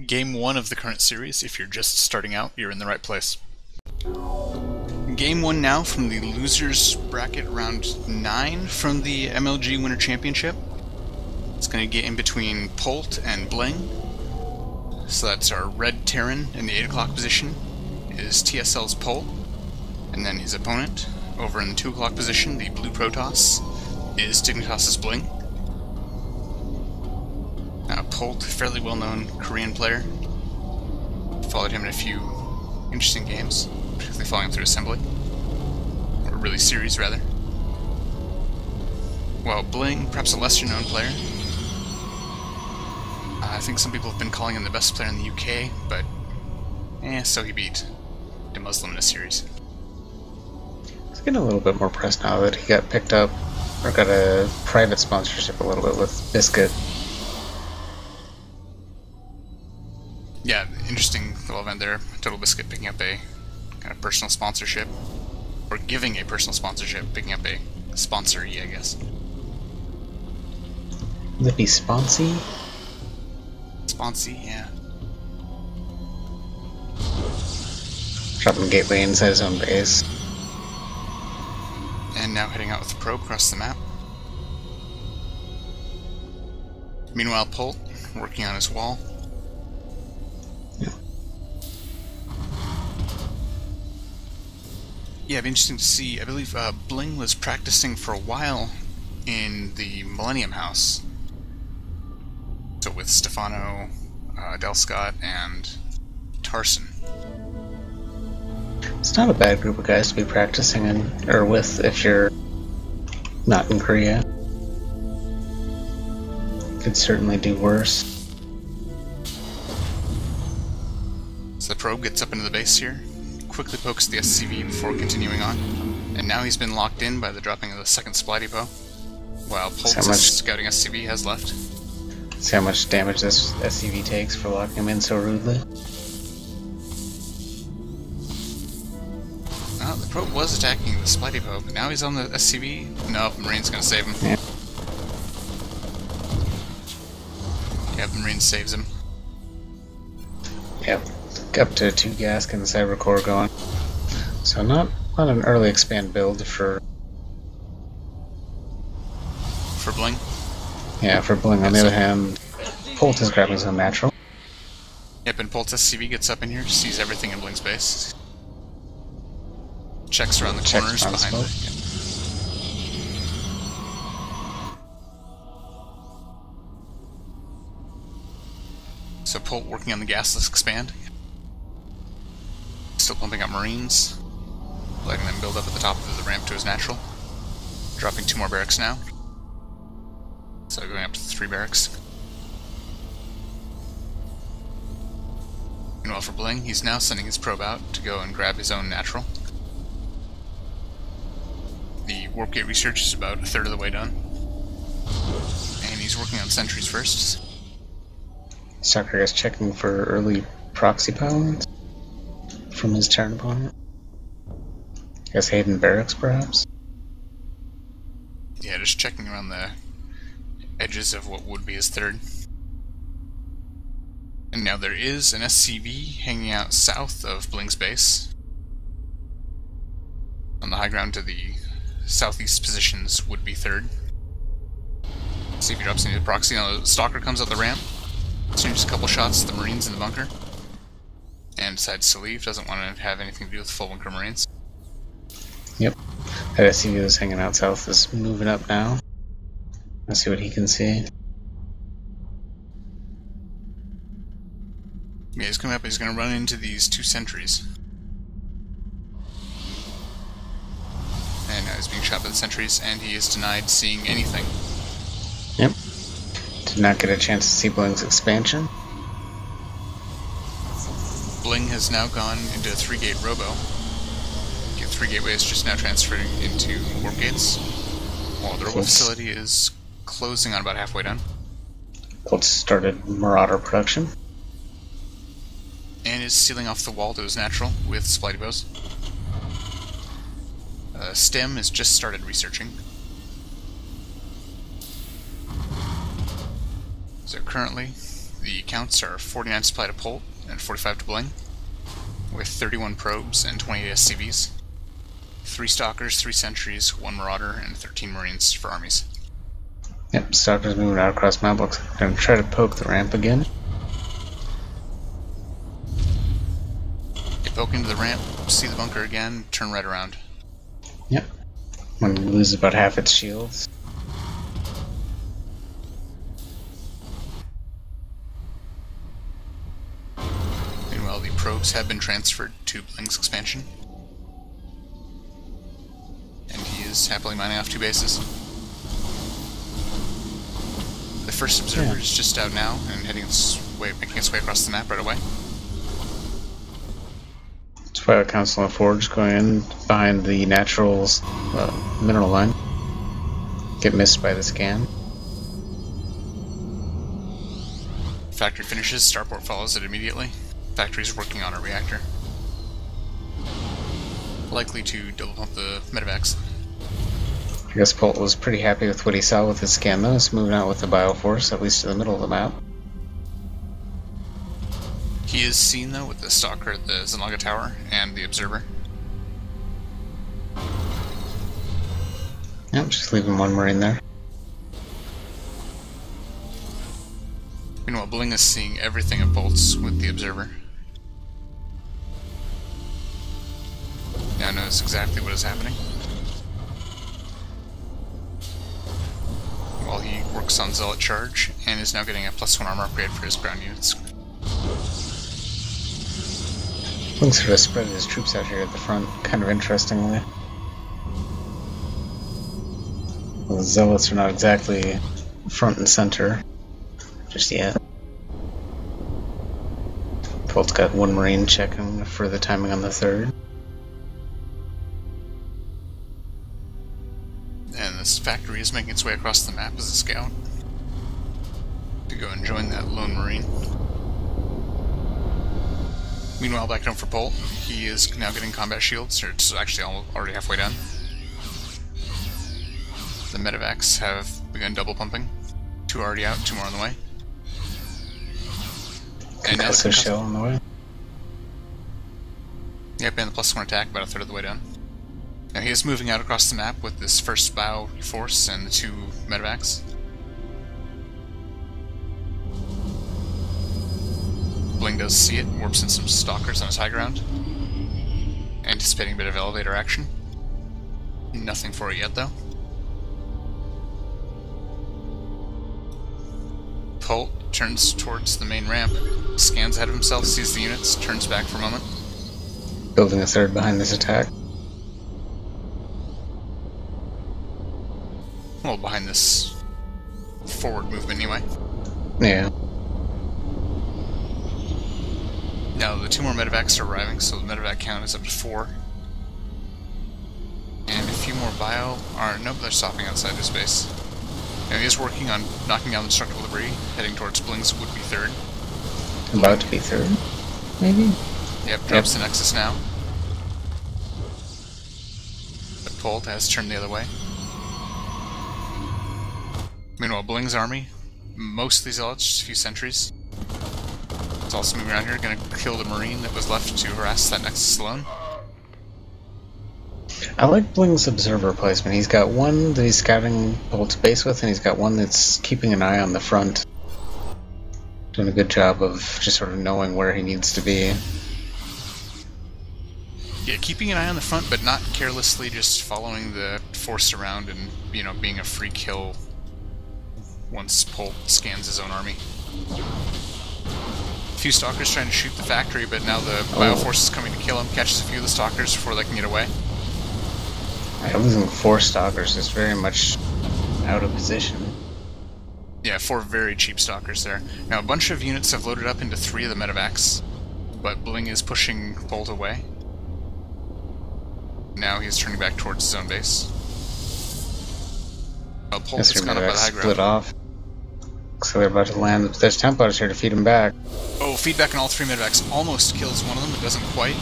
Game 1 of the current series. If you're just starting out, you're in the right place. Game 1 now from the losers bracket round 9 from the MLG Winter Championship. It's going to get in between Polt and Bling. So that's our red Terran in the 8 o'clock position is TSL.Polt, and then his opponent over in the 2 o'clock position, the blue Protoss, is Dignitas's Bling. Polt, fairly well-known Korean player. Followed him in a few interesting games, particularly following him through Assembly. Or really series, rather. While Bling, perhaps a lesser-known player. I think some people have been calling him the best player in the UK, but so he beat the Muslim in a series. He's getting a little bit more press now that he got picked up, or got a private sponsorship a little bit with Biscuit. Yeah, interesting little event there. Total Biscuit picking up a kind of personal sponsorship, or giving a personal sponsorship, picking up a sponsoree, I guess. Would it be Sponsy? Sponsy, yeah. Dropping gateway inside his own base. And now heading out with the probe across the map. Meanwhile, Polt working on his wall. Yeah, it'd be interesting to see. I believe Bling was practicing for a while in the Millennium House. So with Stefano, Del Scott, and Tarson. It's not a bad group of guys to be practicing in, or with, if you're not in Korea. Could certainly do worse. So the probe gets up into the base here, quickly pokes the SCV before continuing on, and now he's been locked in by the dropping of the second supply depot, while Polt's scouting SCV has left. See how much damage this SCV takes for locking him in so rudely? Well, the probe was attacking the supply depot, but now he's on the SCV. No, Marine's gonna save him. Yeah. Yeah, Marine saves him. Yep. Up to 2 Gask and the Cyber Core going. So not an early expand build for Bling. Yeah, for Bling. On the other hand, Polt is grabbing some natural. Yep, and Polt's SCV gets up in here, sees everything in Bling's base. Checks around the corners behind the... Yep. So Polt working on the gasless expand. Still pumping up Marines, letting them build up at the top of the ramp to his natural. Dropping 2 more barracks now. So going up to 3 barracks. Meanwhile for Bling, he's now sending his probe out to go and grab his own natural. The warp gate research is about 1/3 of the way done. And he's working on sentries first. Starcraft checking for early proxy pylons from his Terran opponent. I guess Hayden barracks, perhaps? Yeah, just checking around the edges of what would be his 3rd. And now there is an SCV hanging out south of Bling's base. On the high ground to the southeast positions would be 3rd. See if he drops into the proxy. Now the Stalker comes up the ramp, exchanges a couple shots at the Marines in the bunker, and decides to leave. Doesn't want to have anything to do with full bunker Marines. Yep. That SCV that's hanging out south is moving up now. Let's see what he can see. Yeah, he's coming up, he's going to run into these 2 sentries. And now he's being shot by the sentries, and he is denied seeing anything. Yep. Did not get a chance to see Bling's expansion. Bling has now gone into a 3-gate robo. The 3 gateways just now transferring into warp gates, while the robo facility is closing on about halfway done. Polt started Marauder production. And is sealing off the wall to his natural with supply depots. STEM has just started researching. So currently, The counts are 49 supply to Polt and 45 to Bling, with 31 probes and 28 SCVs, 3 Stalkers, 3 Sentries, 1 Marauder, and 13 Marines for armies. Yep, Stalker's moving out across map. Looks like I'm gonna try to poke the ramp again. You poke into the ramp, see the bunker again, turn right around. Yep. When we lose about half its shields. Meanwhile, the probes have been transferred to Bling's expansion, and he is happily mining off 2 bases. The first observer is just out now and making its way across the map right away. Twilight Council and Forge going in behind the Naturals mineral line. Get missed by the scan. Factory finishes, Starport follows it immediately. Factory's working on a reactor. Likely to double pump the medevacs. I guess Polt was pretty happy with what he saw with his scan though. He's moving out with the Bioforce, at least to the middle of the map. He is seen though with the Stalker at the Zanaga Tower and the Observer. Yep, just leaving 1 Marine there. Meanwhile, Bling is seeing everything of Polt's with the Observer. Now knows exactly what is happening. While he works on Zealot Charge, and is now getting a +1 armor upgrade for his ground units. Bling's sort of spread his troops out here at the front, kind of interestingly. Well, the Zealots are not exactly front and center just yet. Polt's got 1 Marine checking for the timing on the 3rd. And this factory is making its way across the map as a scout to go and join that lone Marine. Meanwhile, back home for Polt, he is now getting combat shields, or it's actually already halfway done. The medevacs have begun double pumping. 2 already out, 2 more on the way. And now the shell on the way. Yep, and the +1 attack about a 3rd of the way down. Now he is moving out across the map with this first Bioforce and the 2 medevacs. Bling does see it, warps in some Stalkers on his high ground. Anticipating a bit of elevator action. Nothing for it yet, though. Polt turns towards the main ramp, scans ahead of himself, sees the units, turns back for a moment. Building a 3rd behind this attack. Well, behind this forward movement, anyway. Yeah. Now, the 2 more medevacs are arriving, so the medevac count is up to 4. And a few more nope, they're stopping outside this base. Now, he is working on knocking down the destructible debris, heading towards Bling's would-be 3rd. About to be 3rd, maybe? Yep, drops the Nexus now. But Polt has turned the other way. Meanwhile, Bling's army, mostly Zealots, just a few sentries. It's also moving around here, gonna kill the Marine that was left to harass that Nexus alone. I like Bling's Observer placement. He's got 1 that he's scouting Polt's base with, and he's got 1 that's keeping an eye on the front. Doing a good job of just sort of knowing where he needs to be. Yeah, keeping an eye on the front, but not carelessly just following the force around and, you know, being a free kill once Polt scans his own army. A few Stalkers trying to shoot the factory, but now the Bioforce is coming to kill him, catches a few of the Stalkers before they can get away. Losing 4 Stalkers is very much out of position. Yeah, 4 very cheap Stalkers there. Now, a bunch of units have loaded up into 3 of the medevacs, but Bling is pushing Polt away. Now he's turning back towards his own base. Well, Polt is caught up by the high ground. Split off. So they're about to land. There's Templars here to feed him back. Oh, feedback on all 3 medevacs almost kills one of them, but doesn't quite.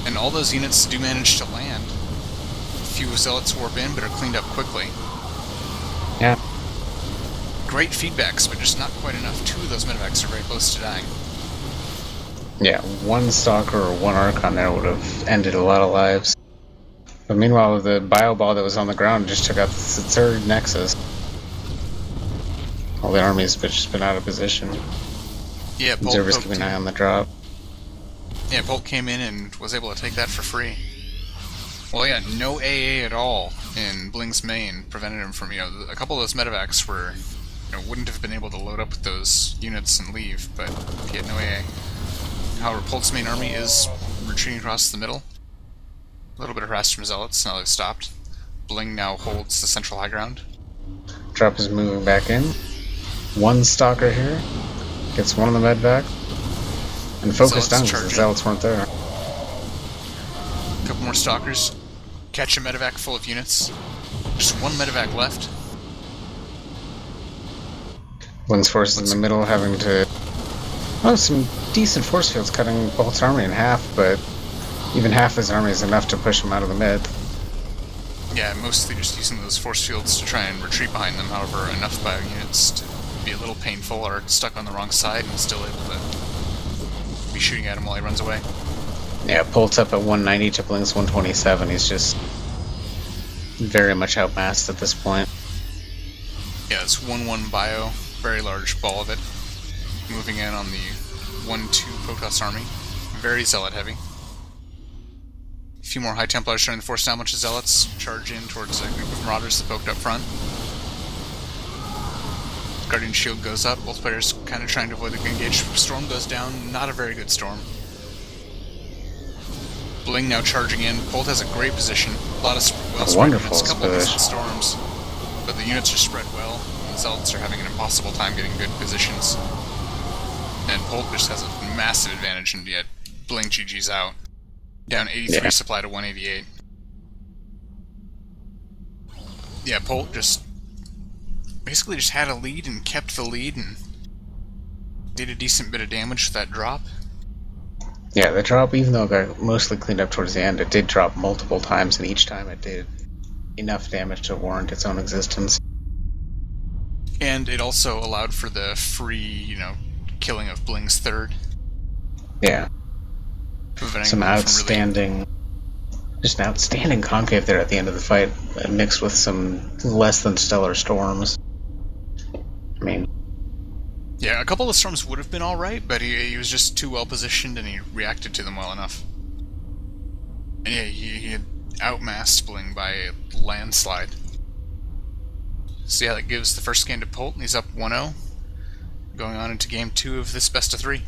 And all those units do manage to land. A few Zealots warp in, but are cleaned up quickly. Yeah. great feedbacks, but just not quite enough. Two of those medevacs are very close to dying. Yeah, one Stalker or one Archon there would have ended a lot of lives. But meanwhile, the Bio Ball that was on the ground just took out the third Nexus. All the armies have just been out of position. Yeah, Polt Observers keeping an eye on the drop. Yeah, Polt came in and was able to take that for free. Well, yeah, no AA at all in Bling's main prevented him from, a couple of those medevacs were, wouldn't have been able to load up with those units and leave, but he had no AA. However, Polt's main army is retreating across the middle. A little bit of harassed from Zealots, now they've stopped. Bling now holds the central high ground. Drop is moving back in. One Stalker here. Gets one of the medvac. And focus down because the Zealots weren't there. A couple more Stalkers. Catch a medevac full of units. Just one medevac left. Bling's forces in the middle having to... Oh, some decent force fields cutting Bolt's army in half, but even half his army is enough to push him out of the mid. Yeah, mostly just using those force fields to try and retreat behind them. However, enough bio units to be a little painful or stuck on the wrong side and still able to be shooting at him while he runs away. Yeah, Polt's up at 190 to Bling's 127. He's just very much outmassed at this point. Yeah, it's 1-1 bio, very large ball of it. Moving in on the 1-2 Protoss army. Very Zealot heavy. A few more High Templars trying to force down a bunch of Zealots. Charge in towards a group of Marauders that poked up front. Guardian Shield goes up. Both players kind of trying to avoid the engage. Storm goes down. Not a very good storm. Bling now charging in. Polt has a great position. A lot of well-spread units. A couple of decent storms. But the units are spread well. The Zealots are having an impossible time getting good positions. And Polt just has a massive advantage, and yet Bling GG's out. Down 83 supply to 188. Yeah, Polt basically just had a lead and kept the lead and did a decent bit of damage with that drop. Yeah, the drop, even though it got mostly cleaned up towards the end, it did drop multiple times, and each time it did enough damage to warrant its own existence. And it also allowed for the free, killing of Bling's third. Yeah. Some outstanding... Just an outstanding concave there at the end of the fight, mixed with some less than stellar storms. I mean... Yeah, a couple of storms would have been alright, but he was just too well positioned and he reacted to them well enough. And yeah, he had outmassed Bling by a landslide. So yeah, that gives the first game to Polt, and he's up 1-0. Going on into game 2 of this best of 3.